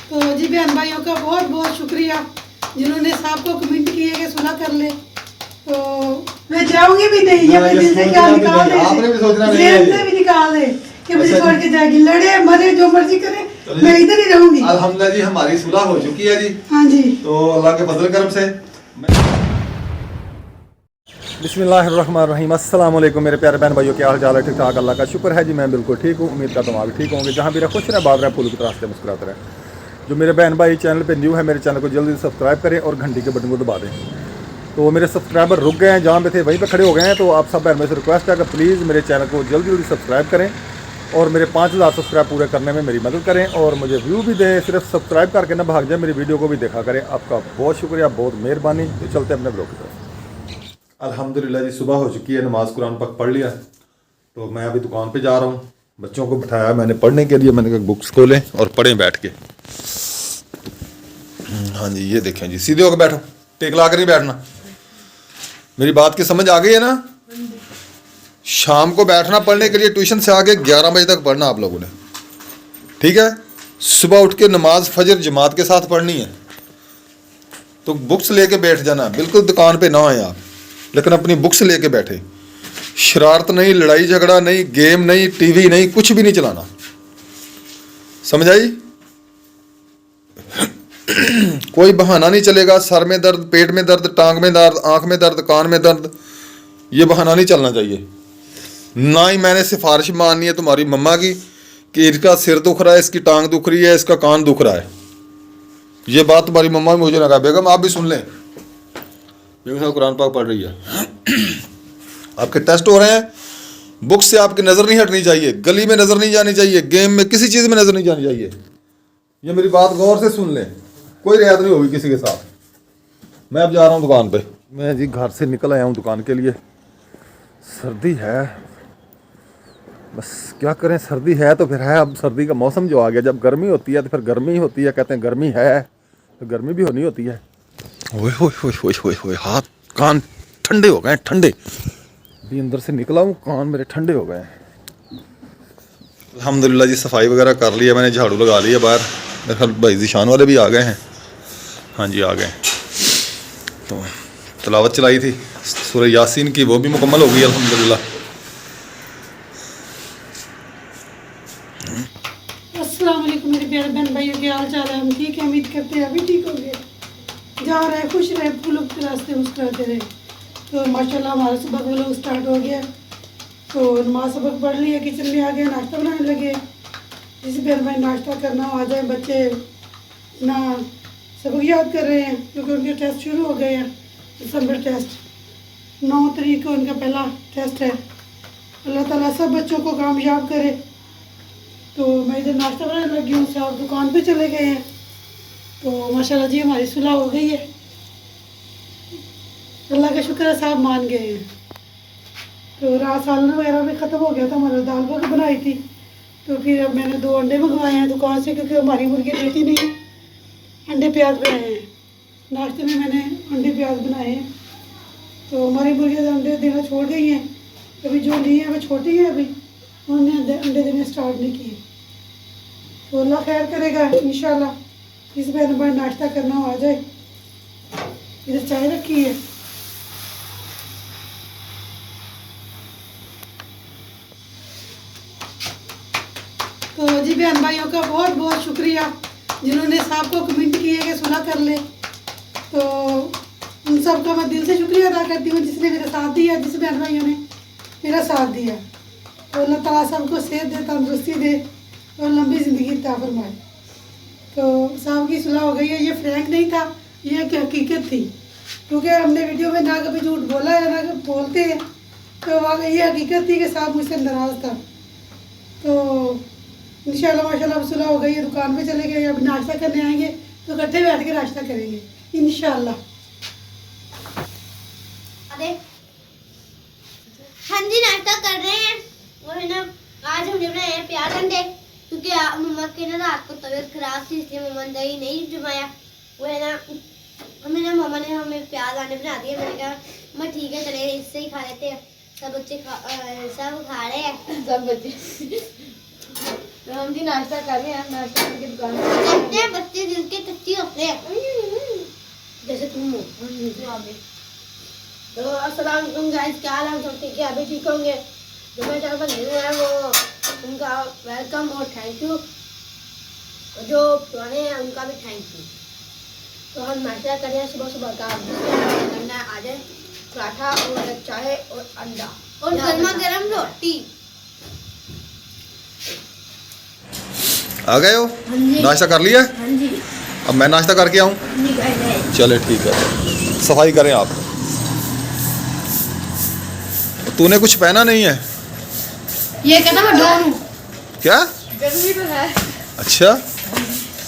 तो जी बहन भाइयों का बहुत बहुत शुक्रिया जिन्होंने साहब को कमेंट किए कि सुलह कर ले। तो मैं जाऊंगी भी नहीं, ये अपने दिल से क्या निकाल दे, आपने भी सोचना नहीं जेल है, से भी निकाल दे कि मुझे अच्छा छोड़ के जाएगी, लड़े मरे जो मर्जी करे, मैं इधर ही रहूंगी। अल्हम्दुलिल्लाह जी हमारी सुलह हो चुकी है जी। हाँ जी, तो अल्लाह के फजल करम से बिस्मिल्लाहिर्रहमानिर्रहीम। अस्सलाम वालेकुम मेरे प्यारे बहन भाइयों, क्या हाल चाल है? ठीक ठाक, अल्लाह का शुक्र है जी, मैं बिल्कुल ठीक हूँ। उम्मीद करता हूँ आप भी ठीक होंगे। जहाँ भी रहे खुश रहे, बात रहे, फूल की तरह से मुस्कुराते रहे। जो मेरे बहन भाई चैनल पे न्यू है, मेरे चैनल को जल्दी सब्सक्राइब करें और घंटी के बटन को दबा दें। तो मेरे सब्सक्राइबर रुक गए हैं, जहाँ पे थे वहीं पे खड़े हो गए हैं। तो आप सब बहन में से रिक्वेस्ट है कि प्लीज़ मेरे चैनल को जल्दी जल्दी सब्सक्राइब करें और मेरे 5000 सब्सक्राइब पूरे करने में मेरी मदद करें और मुझे व्यू भी दें। सिर्फ सब्सक्राइब करके ना भाग जाए, मेरी वीडियो को भी देखा करें। आपका बहुत शुक्रिया, बहुत मेहरबानी। तो चलते अपने ब्लॉग की तरफ। अल्हम्दुलिल्लाह जी, सुबह हो चुकी है, नमाज कुरान पाक पढ़ लिया। तो मैं अभी दुकान पे जा रहा हूँ, बच्चों को बिठाया मैंने पढ़ने के लिए। मैंने कहा बुक्स खोलें और पढ़ें बैठ के। हाँ जी, ये देखें जी, सीधे होकर बैठो, टेक ला कर नहीं बैठना। मेरी बात की समझ आ गई है ना? शाम को बैठना पढ़ने के लिए, ट्यूशन से आगे 11 बजे तक पढ़ना आप लोगों ने, ठीक है? सुबह उठ के नमाज फजर जमात के साथ पढ़नी है। तो बुक्स लेके बैठ जाना, बिल्कुल दुकान पे ना आए आप, लेकिन अपनी बुक्स लेके बैठे। शरारत नहीं, लड़ाई झगड़ा नहीं, गेम नहीं, टीवी नहीं, कुछ भी नहीं चलाना, समझ आई? कोई बहाना नहीं चलेगा। सर में दर्द, पेट में दर्द, टांग में दर्द, आंख में दर्द, कान में दर्द, ये बहाना नहीं चलना चाहिए। ना ही मैंने सिफारिश माननी है तुम्हारी मम्मा की कि इसका सिर दुख रहा है, इसकी टांग दुख रही है, इसका कान दुख रहा है। ये बात तुम्हारी मम्मा भी मुझे लगा। बेगम आप भी सुन लें, बेगम साहब कुरान पाक पढ़ रही है। आपके टेस्ट हो रहे हैं, बुक से आपकी नज़र नहीं हटनी चाहिए, गली में नज़र नहीं जानी चाहिए, गेम में किसी चीज़ में नज़र नहीं जानी चाहिए। ये मेरी बात गौर से सुन लें, कोई रियायत नहीं होगी किसी के साथ। मैं अब जा रहा हूँ दुकान पे। मैं जी घर से निकल आया हूँ दुकान के लिए। सर्दी है, बस क्या करें, सर्दी है तो फिर है। अब सर्दी का मौसम जो आ गया, जब गर्मी होती है तो फिर गर्मी होती है, कहते हैं गर्मी है तो गर्मी भी होनी होती है। ओए होए होए होए होए होए, हाथ कान ठंडे हो गए, ठंडे। अभी अंदर से निकला हूँ, कान मेरे ठंडे हो गए। अल्हम्दुलिल्लाह जी, सफाई वगैरह कर लिया मैंने, झाड़ू लगा लिया बाहर। मेरे ख्याल भाई जीशान वाले भी आ गए हैं। हाँ जी, आ गए। तो तिलावत चलाई थी सूरह यासीन की, वो भी मुकम्मल हो गई अल्हम्दुलिल्लाह। अस्सलाम वालेकुम मेरे प्यारे बहन भाइयों, क्या हाल चाल है? हम ठीक है, उम्मीद करते हैं अभी ठीक होंगे। जहाँ रहे खुश रहे, फूलों के रास्ते मुस्कुराते रहे। तो माशाल्लाह हमारा सुबह का लोग स्टार्ट हो गया। तो नमाज सबक पढ़ लिया, किचन में आ गए, नाश्ता बनाने लगे। जिस बहन भाई नाश्ता करना हो आ जाए। बच्चे ना सबक याद कर रहे हैं क्योंकि उनके टेस्ट शुरू हो गए हैं। दिसंबर टेस्ट 9 तारीख को उनका पहला टेस्ट है। अल्लाह ताला सब बच्चों को कामयाब करे। तो मैं इधर नाश्ता बनाने लगी हूँ, साहब दुकान पे चले गए हैं। तो माशाल्लाह जी हमारी सुलह हो गई है, अल्लाह का शुक्र है, साहब मान गए हैं। तो रात सालन वगैरह भी ख़त्म हो गया था, हमारा दाल बग बनाई थी। तो फिर अब मैंने 2 अंडे मंगवाए हैं दुकान से, क्योंकि हमारी मुर्गी देती नहीं है। अंडे प्याज बनाए हैं, नाश्ते में मैंने अंडे प्याज बनाए हैं। तो हमारी मुर्गियाँ अंडे देना छोड़ गई हैं। अभी जो ली है वो छोटी है, अभी उन्होंने अंडे देने स्टार्ट नहीं किए। तो अल्लाह खैर करेगा इंशाल्लाह। इस बहन भाई नाश्ता करना हो आ जाए। इधर चाय रखी है। तो जी बहन भाइयों का बहुत बहुत शुक्रिया जिन्होंने साहब को कमेंट किए कि सुलह कर ले। तो उन सब का मैं दिल से शुक्रिया अदा करती हूँ जिसने मेरा साथ दिया, जिस बहन भाइयों ने मेरा साथ दिया। तो अल्लाह ताला सबको सेहत दे, तंदुरुस्ती दे और लंबी ज़िंदगी अता फरमाए। तो साहब की सुलह हो गई है। ये फ्रैंक नहीं था, ये एक हकीकत थी, क्योंकि हमने वीडियो में ना कभी झूठ बोला है ना कभी बोलते हैं। तो वाकई ये हकीकत थी कि साहब मुझसे नाराज़ था। तो इंशाल्लाह माशाल्लाह अब सुलह हो गई है, दुकान पे चले गए, अब नाश्ता करने आएंगे तो इकट्ठे बैठ के नाश्ता करेंगे इंशाल्लाह। हाँ जी, नाश्ता कर रहे हैं। वो है ना, आज हमने बनाए हैं प्याज अंडे, क्योंकि मम्मा की ना रात को तबीयत खराब थी, इसलिए मम्मा ने दही नहीं जमाया। वो है ना, मम्मा ने हमें प्याज अंडे बना दिए। मैंने कहा मैं ठीक है, चले इससे ही खा लेते हैं। सब बच्चे सब खा रहे हैं, सब बच्चे तो हम जी नाश्ता कर रहे हैं, नाश्ता करके दुकान कहते हैं बच्चे दिल के कच्चे होते हैं जैसे तुम हो। तो अस्सलाम वालेकुम गाइस, क्या हाल है? सब ठीक है? अभी ठीक होंगे। जो मेरे चैनल पर न्यू है वो उनका वेलकम और थैंक यू, जो पुराने हैं उनका भी थैंक यू। तो हम नाश्ता कर रहे हैं सुबह सुबह का, करना है आज पराठा और चाय और अंडा और गर्मा गर्म रोटी। आ गए हो? हाँ जी। नाश्ता कर लिया? हाँ जी। अब मैं नाश्ता करके आऊँ? चले ठीक है, सफाई करें आप। तूने कुछ पहना नहीं है ये कहता मैं डॉन हूँ। क्या? गर्मी तो है। अच्छा,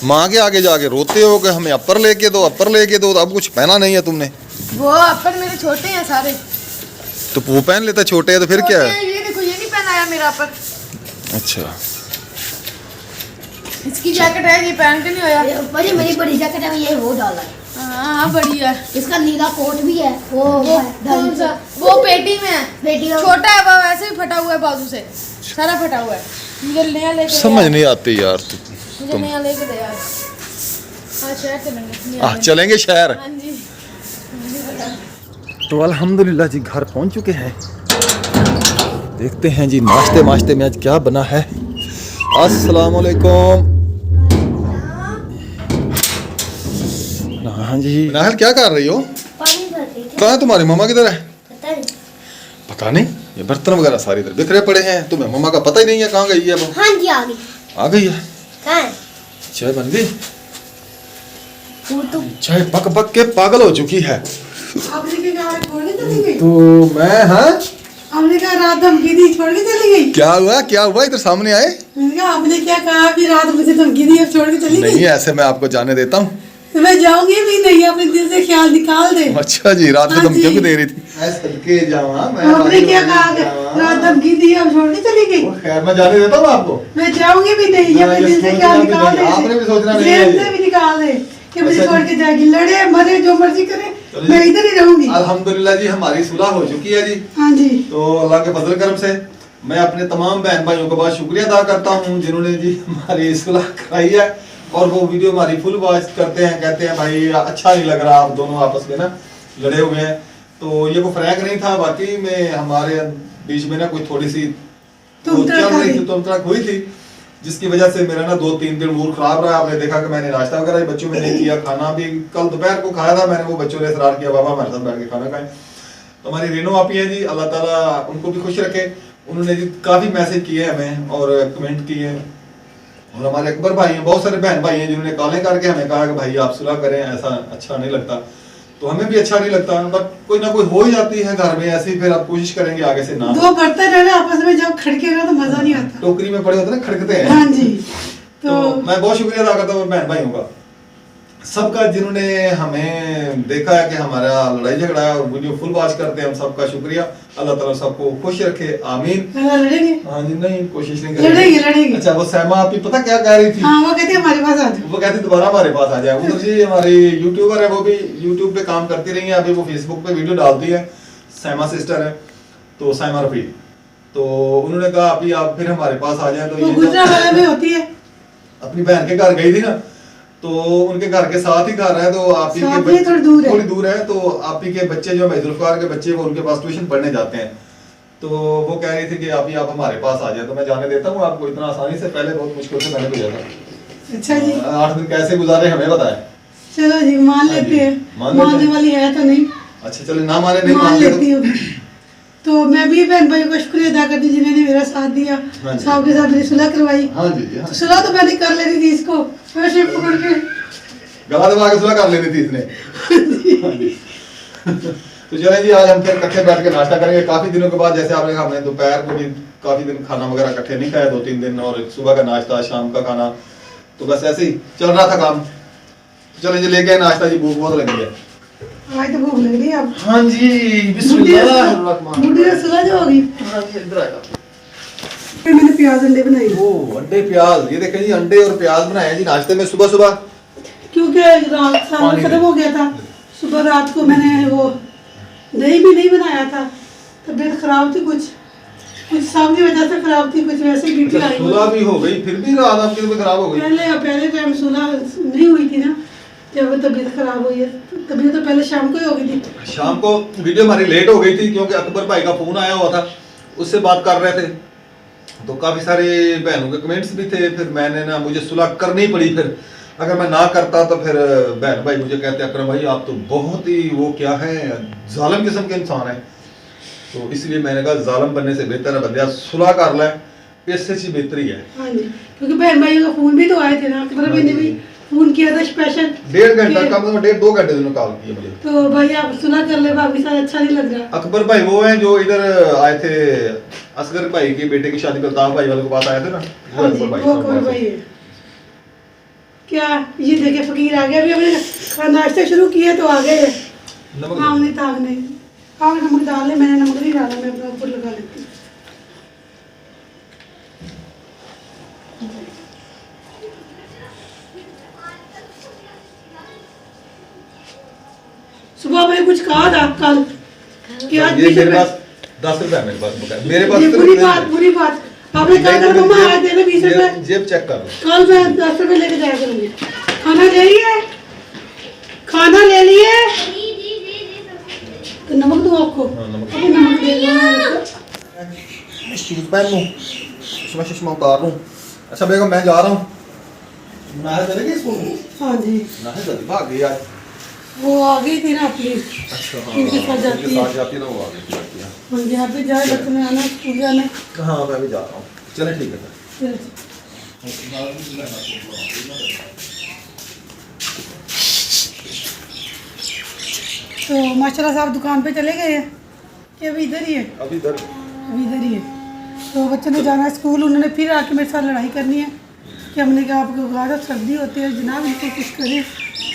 माँ के आगे जाके रोते हो कि हमें अपर लेके दो, अपर लेके दो, तो अब कुछ पहना नहीं है तुमने। वो अपर मेरे छोटे हैं सारे। तो वो पहन लेता, छोटे है तो फिर क्या है? ये देखो, ये नहीं पहनाया मेरा अपर। अच्छा, इसकी जैकेट है, ये पहन के नहीं होया। बड़ी मेरी बड़ी जैकेट है, ये वो डाला है। हाँ बड़ी है। इसका नीला कोट भी है। वो कौन सा? वो पेटी में है। बेटी का छोटा है, वो वैसे भी फटा हुआ है बाजू से, सारा फटा हुआ है। मुझे नया लेके दे समझ यार। नहीं आती यार मुझे तुम। नया लेके दे यार। हाँ शहर चलेंगे। चलेंगे शहर। हाँ जी। तो अल्हम्दुलिल्लाह जी घर पहुंच चुके हैं। देखते हैं जी नाश्ते माश्ते में आज क्या बना है। अस्सलाम वालेकुम। हाँ जी, नाहल क्या कर रही हो? पानी भरती थी। कहाँ है तुम्हारी मम्मा किधर है? पता नहीं। पता नहीं, ये बर्तन वगैरह सारी इधर बिखरे पड़े हैं, तुम्हें मम्मा का पता ही नहीं है कहाँ गई है वो। हाँ जी आ गई। आ गई है? कहाँ है? चाय बन गई? वो तो चाय पक पक के पागल हो चुकी है। आपने क्या कहा छोड़ के चली गई? तो मैं, हाँ आपने कहा रात धमकी दी छोड़ के चली गई? क्या हुआ, क्या हुआ? इधर सामने आए। मैंने कहा आपने क्या कहा कि रात मुझे धमकी दी और छोड़ के चली नहीं गई? ऐसे मैं आपको जाने देता हूँ। तो मैं जाऊंगी भी नहीं, अपने दिल से ख्याल निकाल दे। अच्छा जी, रात को हाँ धमकियों जी। की दे रही थी। आपने क्या कहा कि रात धमकी दी और छोड़ के चली गई? खैर मैं जाने देता हूँ आपको। मैं जाऊंगी भी नहीं, ये अपने दिल से ख्याल निकाल दे। आपने भी सोचना नहीं जेल है से भी निकाल दे कि मुझे अच्छा छोड़ के जाएगी। लड़े मरे जो मर्जी करे, चलो मैं जी। इधर ही रहूंगी। अल्हम्दुलिल्लाह जी हमारी सुलह हो चुकी है जी। हाँ जी। तो अल्लाह के फजल करम से मैं अपने तमाम बहन भाइयों का बहुत शुक्रिया अदा करता हूँ जिन्होंने जी हमारी सुलह कराई है। और वो वीडियो हमारी फुल वॉच करते हैं, कहते हैं भाई अच्छा नहीं लग रहा आप दोनों आपस में ना लड़े हुए हैं। तो ये कोई फ्रैंक नहीं था, वाकई में हमारे बीच में ना कोई थोड़ी सी तुम हुई थी, जिसकी वजह से मेरा ना 2-3 दिन मूड खराब रहा। आपने देखा कि मैंने नाश्ता वगैरह बच्चों में नहीं किया, खाना भी कल दोपहर को खाया था मैंने, वो बच्चों ने इसरार किया बाबा हमारे साथ बैठ के खाना खाएं। तो हमारी रेनो आपी है जी, अल्लाह ताला उनको भी खुश रखे। उन्होंने जी काफ़ी मैसेज किए हमें और कमेंट किए। और हमारे अकबर भाई हैं, बहुत सारे बहन भाई हैं जिन्होंने कॉलें करके हमें कहा कि भाई आप सुलह करें, ऐसा अच्छा नहीं लगता। तो हमें भी अच्छा नहीं लगता, बट कोई ना कोई हो ही जाती है घर में ऐसी, फिर आप कोशिश करेंगे आगे से ना। दो बर्तन है ना आपस में जब खड़केगा तो मजा नहीं आता। टोकरी में पड़े होते ना खड़कते हैं। हाँ जी। तो मैं बहुत शुक्रिया अदा करता हूँ बहन भाइयों का, सबका जिन्होंने हमें देखा है कि हमारा लड़ाई झगड़ा है और वीडियो फुल वॉच करते हैं, हम सबका शुक्रिया। अल्लाह ताला सबको खुश रखे, आमीन। लड़ेंगे? हाँ जी, नहीं कोशिश नहीं लड़ेंगे। अच्छा वो सैमा आप ही पता क्या कह रही थी? हाँ वो कहती है हमारे पास आ जाओ। वो कहती दोबारा हमारे पास आ जाए। उधर जी हमारी यूट्यूबर है, वो भी यूट्यूब पे काम करती रही है, अभी वो फेसबुक पे वीडियो डालती है। सैमा सिस्टर है, तो सैमा रफी, तो उन्होंने कहा अभी आप फिर हमारे पास आ जाए। तो वो गुजरावाला में होती है। अपनी बहन के घर गई थी ना, तो उनके घर के साथ ही घर है, तो आप ही साथ के में थोड़ी दूर है। तो आप ही के बच्चे जो है जुल्फकार के बच्चे, वो उनके पास ट्यूशन पढ़ने जाते हैं। तो वो कह रही थी कि आप ही आप हमारे पास आ जाए, तो मैं जाने देता हूँ आपको इतना आसानी से। पहले बहुत मुश्किल से मैंने भेजा था। अच्छा जी। 8 दिन कैसे गुजारे हमें बताया। चलो जी मान लेते हैं, मानने वाली है तो नहीं। अच्छा चलो ना माने नहीं मान मान लेती हूँ। तो मैं भी बहन भाइयों का शुक्रिया अदा करती हूँ जिन्होंने मेरा साथ दिया, हाँ जी। साहब के साथ मेरी सुलह करवाई। हाँ जी, हाँ। तो सुलह तो मैंने कर लेनी थी, इसको वैसे पकड़ के गला दबा के सुलह कर लेनी थी इसने। हाँ जी। तो चलें जी, आज हम फिर इकट्ठे बैठ के नाश्ता करेंगे काफी दिनों के बाद। जैसे आपने कहा हमने दोपहर को भी काफी दिन खाना वगैरह इकट्ठे नहीं खाया, 2-3 दिन, और सुबह का नाश्ता शाम का खाना, तो बस ऐसे ही चल रहा था काम। तो चलें जी लेके आए नाश्ता जी, भूख बहुत लगी है। आज तो भूख लग रही है अब। हाँ जी, बिस्मिल्लाह। बुढ़ी सुलह जो होगी। हाँ जी, इधर आएगा। फिर मैंने प्याज अंडे बनाए। ओ अंडे प्याज, ये देखें जी अंडे और प्याज बनाए जी नाश्ते में सुबह सुबह, क्योंकि रात साल खत्म हो गया था। सुबह रात को मैंने वो दही भी नहीं बनाया था, तबीयत खराब थी कुछ, कुछ सामने वजह से खराब थी, कुछ वैसे बीपी अच्छा, आई। सुलह भी हो गई, फिर भी रात आपकी तबीयत खराब हो गई। पहले टाइम सुलह नहीं हुई थी ना, जब तबीयत खराब हुई है। तबीयत तो पहले शाम को ही हो गई थी। शाम को वीडियो हमारी लेट हो गई थी क्योंकि अकबर भाई का फोन आया हुआ था, उससे बात कर रहे थे, तो काफी सारे बहनों के कमेंट्स भी थे। फिर मैंने ना, मुझे सुलह करनी पड़ी। फिर अगर मैं ना करता तो फिर बहन भाई मुझे कहते अकरम भाई आप तो बहुत ही वो क्या है, जालिम किस्म के इंसान है। तो इसलिए मैंने कहा जालिम बनने से बेहतर है बंदिया सुलह कर ले, इससे अच्छी बेहतरी है। हाँ जी, क्योंकि बहन भाइयों का फोन भी तो आए थे ना, अकबर भाई ने भी फोन किया था स्पेशल। 1.5 घंटा, कम से कम 1.5-2 घंटे उन्होंने कॉल किया मुझे। तो भाई आप सुलह कर ले, भाभी साथ अच्छा नहीं लग रहा। अकबर भाई वो हैं जो इधर आए थे, असगर भाई की बेटे की शादी पे अल्ताफ भाई वाले के पास आए थे ना, वो हाँ जी, अकबर भाई। वो अकबर भाई है। क्या ये देखे फकीर आ गया, अभी हमने नाश्ता शुरू किया तो आ गए। नमक हाँ नहीं ताक नहीं, हाँ नमक डाल ले, मैंने नमक नहीं डाला, मैं अपना ऊपर लगा लेती हूँ। सुबह मैंने कुछ कहा था कल कि आज ये 20 मेरे रुपए- पास 10 रुपए है मेरे पास बकाया। मेरे पास ये इतने बुरी नहीं बात, है। बुरी बात। आपने कहा था मम्मा आज दे दो 20 रुपए, जेब चेक कर लो। कल मैं 10 रुपए लेके जाया करूंगी। खाना ले लिए, खाना ले लिए, तो नमक दूँ आपको? हाँ, नमक। अभी नमक दे दो। शूज पहन लूं, चश्मा शश्मा उतार लूं। अच्छा बेगम मैं जा रहा हूँ, नाहे चलेगी स्कूल में? हाँ जी, नाहे जल्दी भाग गई आज। वो आ गई थी ना अपनी, अच्छा हाँ, इनके साथ जाती इनके है। साथ जाती है ना, वो आ गई जाती है। और यहाँ पे जाए बच्चों में आना, स्कूल जाना। हाँ मैं भी जा रहा हूँ, चले ठीक है फिर। तो माशाल्लाह साहब दुकान पे चले गए हैं कि अभी इधर ही है? अभी इधर अभी इधर ही है। तो बच्चों ने जाना है स्कूल, उन्होंने फिर आके मेरे साथ लड़ाई करनी है कि हमने कहा आपको कहा था सर्दी होती है जनाब, इनको कुछ करें।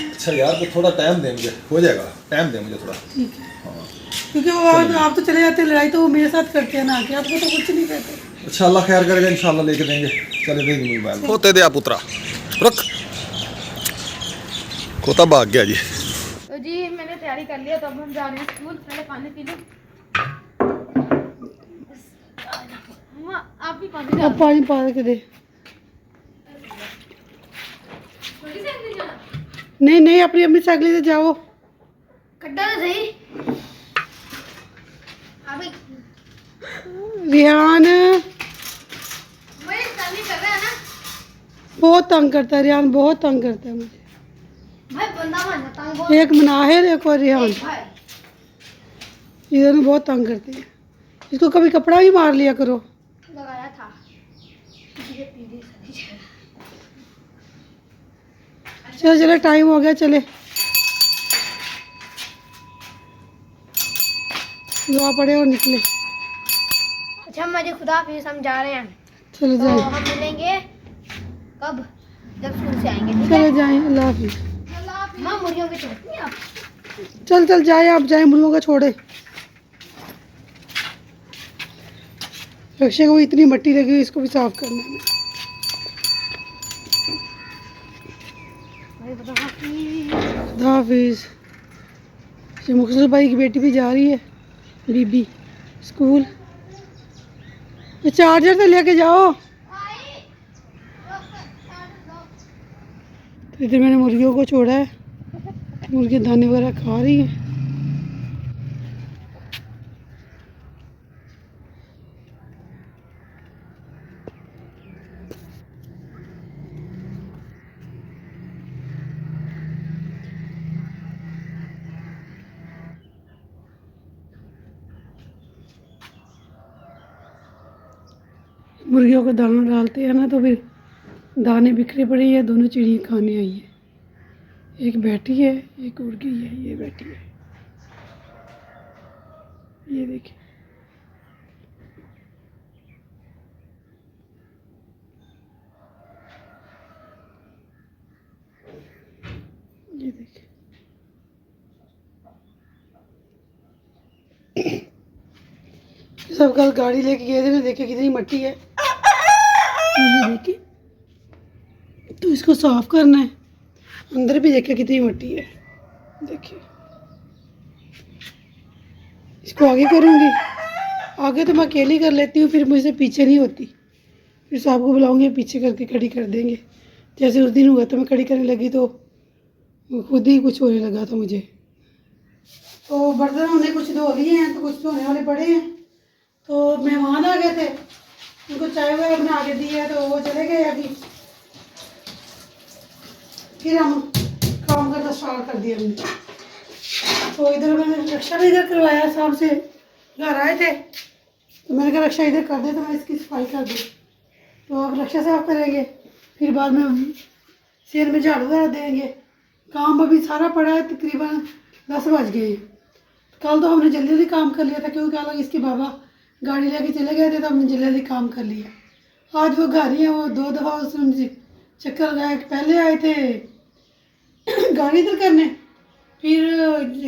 अच्छा यार तो थोड़ा टाइम दे, मुझे हो जाएगा, टाइम दे मुझे थोड़ा। ठीक है, क्योंकि वो आप तो चले जाते हैं लड़ाई, तो वो मेरे साथ करते हैं ना आके, आपको तो कुछ नहीं कहते। अच्छा अल्लाह खैर करेगा, इंशाल्लाह लेके देंगे। चले देंगे मोबाइल होते दे आप उतरा रख, खोता भाग गया जी। तो जी मैंने तैयारी कर लिया, तो अब हम जा रहे हैं स्कूल। पहले पानी पी लो। मम्मा आप भी पानी अब पानी पा के दे। नहीं नहीं, अपनी अपनी साइकिल से जाओ। कड्डा तो सही। अभी रिहान मेरे सामने कर रहा है ना बहुत तंग करता है, रिहान बहुत तंग करता है मुझे। भाई, बंदा मान जाता हूँ बहुत। एक मनाहिर, एक और रिहान, भाई ये दोनों बहुत तंग करते हैं। इसको कभी कपड़ा भी मार लिया करो। लगाया था ये पीली सही है। चलो चलो टाइम हो गया, चले दुआ पड़े और निकले। अच्छा मुझे खुदा हाफिज़, हम जा रहे हैं। चलो तो जाए, हम मिलेंगे कब? जब स्कूल से आएंगे, ठीक चले है? जाए, अल्लाह हाफिज़। माँ मुर्गियों की छोड़ती आप। चल चल जाए, आप जाए, मुर्गों का छोड़े। रक्षा को भी इतनी मट्टी लगी हुई, इसको भी साफ करना है। खुदा हाफिज़। ये मुखलिस भाई की बेटी भी जा रही है, बीबी, स्कूल। ये चार्जर तो लेके जाओ। तो इधर मैंने मुर्गियों को छोड़ा है, मुर्गी दाने वगैरह खा रही है। मुर्गियों को दाना डालते हैं ना, तो फिर दाने बिखरे पड़े हैं। दोनों चिड़िया खाने आई है, एक बैठी है, एक उड़ गई है। ये बैठी है, ये देखिए। ये देखिए, सब कल गाड़ी लेके गए थे, तो देखिए कितनी मट्टी है। ये देखिए, तो इसको साफ करना है। अंदर भी देखिए कितनी मट्टी है, देखिए। इसको आगे करूँगी। आगे तो मैं अकेली कर लेती हूँ, फिर मुझसे पीछे नहीं होती, फिर साहब को बुलाऊंगी पीछे करके खड़ी कर देंगे। जैसे उस दिन हुआ तो मैं खड़ी करने लगी तो खुद ही कुछ होने लगा था मुझे। तो बर्तन हमने कुछ धो लिए हैं, तो कुछ धोने वाले पड़े हैं। तो मेहमान आ गए थे, उनको चाय वगैरह बना के दी है, तो वो चले गए अभी। फिर हम काम करना स्टार्ट कर दिया हमने। तो इधर मैंने रक्षा भी इधर करवाया, साहब से घर आए थे तो मैंने कहा रक्षा इधर कर दे, तो मैं इसकी सफाई कर दी। तो अब रक्षा साफ करेंगे, फिर बाद में शेर में झाड़ू वगैरह देंगे। काम अभी सारा पड़ा है, तकरीबन 10 बज गए हैं। कल तो हमने जल्दी जल्दी काम कर लिया था, क्योंकि अलग इसके बाबा गाड़ी लेके चले गए थे, तो हमने जल्दी जल्दी काम कर लिया। आज वो घर ही है, वो 2 दफ़ा उसने चक्कर लगाया। पहले आए थे गाड़ी इधर करने, फिर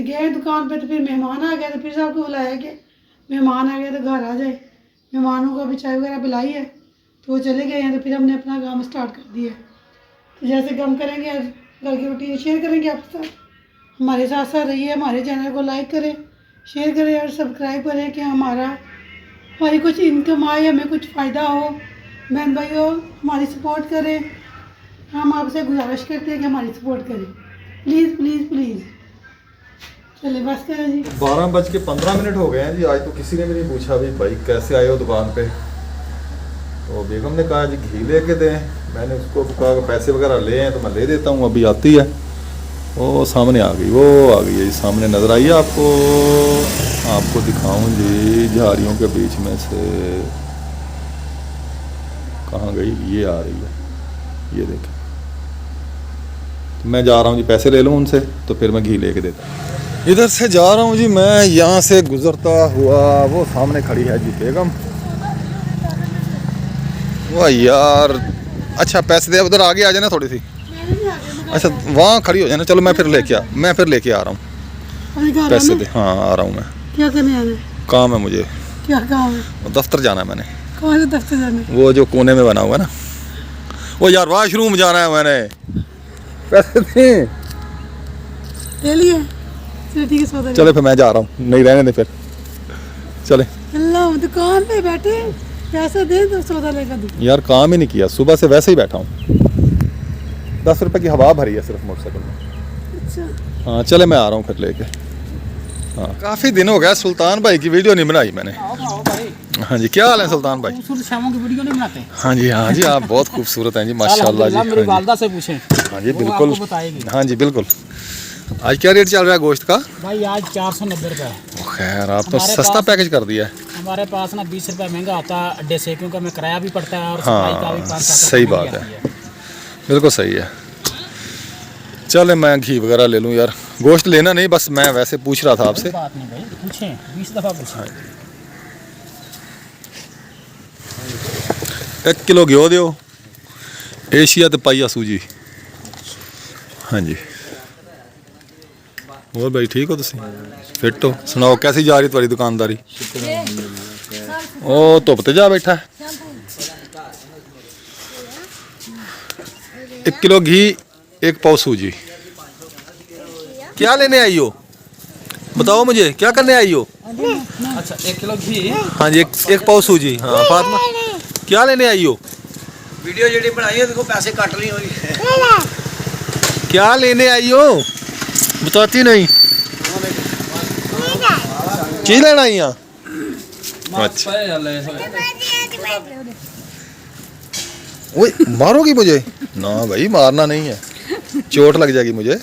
गए दुकान पे, तो फिर मेहमान आ गए, तो फिर साहब को बुलाया कि मेहमान आ गए तो घर आ जाए। मेहमानों को अभी चाय वगैरह पिलाई है, तो वो चले गए हैं। तो फिर हमने अपना काम स्टार्ट कर दिया। तो जैसे काम करेंगे, घर की रूटीन शेयर करेंगे आपके साथ। हमारे साथ साथ रहिए, हमारे चैनल को लाइक करें, शेयर करें और सब्सक्राइब करें कि हमारी कुछ इनकम आए, हमें कुछ फ़ायदा हो। बहन भाइयों हमारी सपोर्ट करें, हम आपसे गुजारिश करते हैं कि हमारी सपोर्ट करें, प्लीज़ प्लीज़ प्लीज़। चलिए बस करें जी। 12:15 हो गए हैं जी। आज तो किसी ने भी नहीं पूछा भाई कैसे आए हो दुकान पे। तो बेगम ने कहा जी घी लेके दें। मैंने उसको कहा कि पैसे वगैरह ले हैं, तो मैं ले देता हूँ। अभी आती है, वो सामने आ गई, वो आ गई है जी, सामने नज़र आई है आपको। आपको दिखाऊं जी झाड़ियों के बीच में से कहाँ गई, ये आ रही है, ये देखें। तो मैं जा रहा हूँ जी, पैसे ले लूँ उनसे, तो फिर मैं घी लेके देता हूँ। इधर से जा रहा हूँ जी मैं, यहाँ से गुजरता हुआ वो सामने खड़ी है जी बेगम। वाह यार, अच्छा पैसे दे, उधर आगे आ जाना थोड़ी सी। अच्छा वहाँ खड़ी हो जाना, चलो मैं फिर लेके आ रहा हूँ पैसे दे। हाँ आ रहा हूँ मैं। क्या करने आना है? काम है मुझे। क्या काम है? दफ्तर जाना है मैंने। कौन से दफ्तर जाना है? वो जो कोने में बना हुआ है ना, वो यार वॉशरूम जाना है मैंने। पैसे दे ले लिए? चलो ठीक है, सौदा ले। चले फिर मैं जा रहा हूँ, नहीं रहने दे फिर, चले। अल्लाह, हम दुकान पे बैठे, पैसे दे तो सौदा लेकर दूँ। यार काम ही नहीं किया, सुबह से वैसे ही बैठा हूँ। 10 रुपए की हवा भरी है सिर्फ मोटरसाइकिल में। अच्छा हाँ चले मैं आ रहा हूँ फिर लेके। हाँ काफ़ी दिन हो गया सुल्तान भाई की वीडियो नहीं बनाई मैंने। हाँ जी, क्या हाल है सुल्तान भाई? शामों की वीडियो नहीं बनाते? हाँ जी आप बहुत खूबसूरत हैं जी, माशाल्लाह जी। मेरी वालदा से पूछें। हाँ जी वो बिल्कुल आपको बताएगी। हाँ जी बिल्कुल। आज क्या रेट चल रहा है गोश्त का? भाई आज 490 रुपये। खैर आप तो हमारे सस्ता पास- पैकेज कर दिया है। हमारे पास ना 20 रुपये महंगा आता है अड्डे से, क्योंकि हमें किराया भी पड़ता है और हाँ, सफाई का भी 5-7 सही बात है। बिल्कुल सही है। चले मैं घी वगैरह ले लूँ यार, गोश्त लेना नहीं, बस मैं वैसे पूछ रहा था आपसे। बात नहीं भाई, पूछें 20 दफ़ा पूछें। 1 किलो घ्यो दियो, एशिया ते पाइया सूजी। हाँ जी और भाई ठीक हो तुसी? फिट हो? सुनाओ कैसी जा रही तुम्हारी दुकानदारी? ओ धुप ते जा बैठा है। 1 किलो घी, 1 पाव सूजी। क्या लेने आई हो? बताओ मुझे क्या करने आई हो? अच्छा 1 किलो घी। हाँ जी, एक पाव सूजी। हाँ फातिमा क्या लेने आई हो? वीडियो जेडी बनाई है देखो पैसे कट नहीं हो रही। क्या लेने आई हो? बताती नहीं। चीज लेना आई यहाँ? अच्छा ओए मारोगी मुझे? ना भाई मारना नहीं है, चोट लग जाएगी मुझे।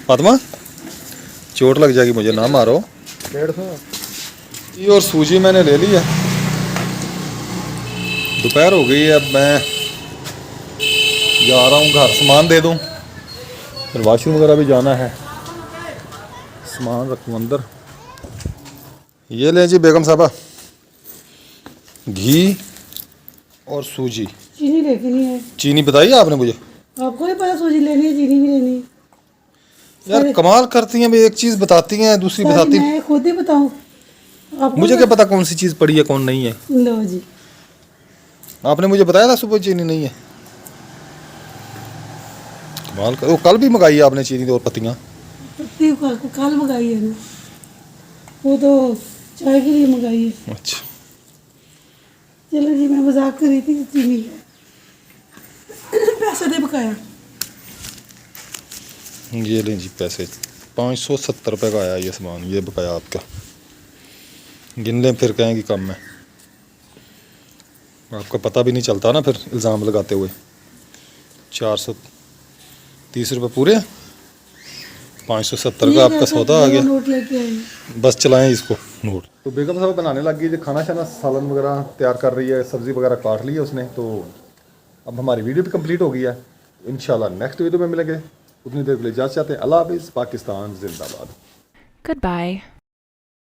फातिमा चोट लग जाएगी मुझे, ना मारो। 150 ये और सूजी मैंने ले ली है। दोपहर हो गई है, अब मैं जा रहा हूँ घर, सामान दे दूँ, फिर वॉशरूम वगैरह भी जाना है, सामान रखूँ अंदर। ये लें जी बेगम साहबा, घी और सूजी। चीनी लेके नहीं है? चीनी बताइए आपने मुझे? आपको नहीं पता सूजी लेनी है, चीनी भी लेनी है? यार कमाल करती हैं, एक चीज़ बताती हैं दूसरी सारी बताती। मैं खुद ही बताऊँ आपको? मुझे क्या पता कौन सी चीज़ पड़ी है कौन नहीं है। लो जी, आपने मुझे बताया था सुबह चीनी नहीं है। कमाल कर, वो कल भी मंगाई है आपने चीनी और पत्तियाँ। पत्ती कल मंगाई है ना, वो तो चाय के लिए मंगाई है। अच्छा चलो जी, मैं मजाक कर रही थी, चीनी है। पैसे दे बकाया। ये लें जी पैसे, 570 रुपये का आया ये सामान, ये बकाया आपका। गिन लें फिर कहें कि कम है, आपका पता भी नहीं चलता ना फिर इल्ज़ाम लगाते हुए। 430 रुपये पूरे, 570 का आपका सौदा आ गया। नोट लेके आई। बस चलाएं इसको नोट। तो बेगम साहब बनाने लग गई, जो खाना शाना सालन वगैरह तैयार कर रही है, सब्ज़ी वगैरह काट ली है उसने। तो अब हमारी वीडियो भी कंप्लीट हो गई है। इंशाल्लाह नेक्स्ट वीडियो में मिलेंगे, उतनी देर के लिए इजाज़त चाहते हैं। अल्लाह हाफिज़, पाकिस्तान जिंदाबाद। Goodbye.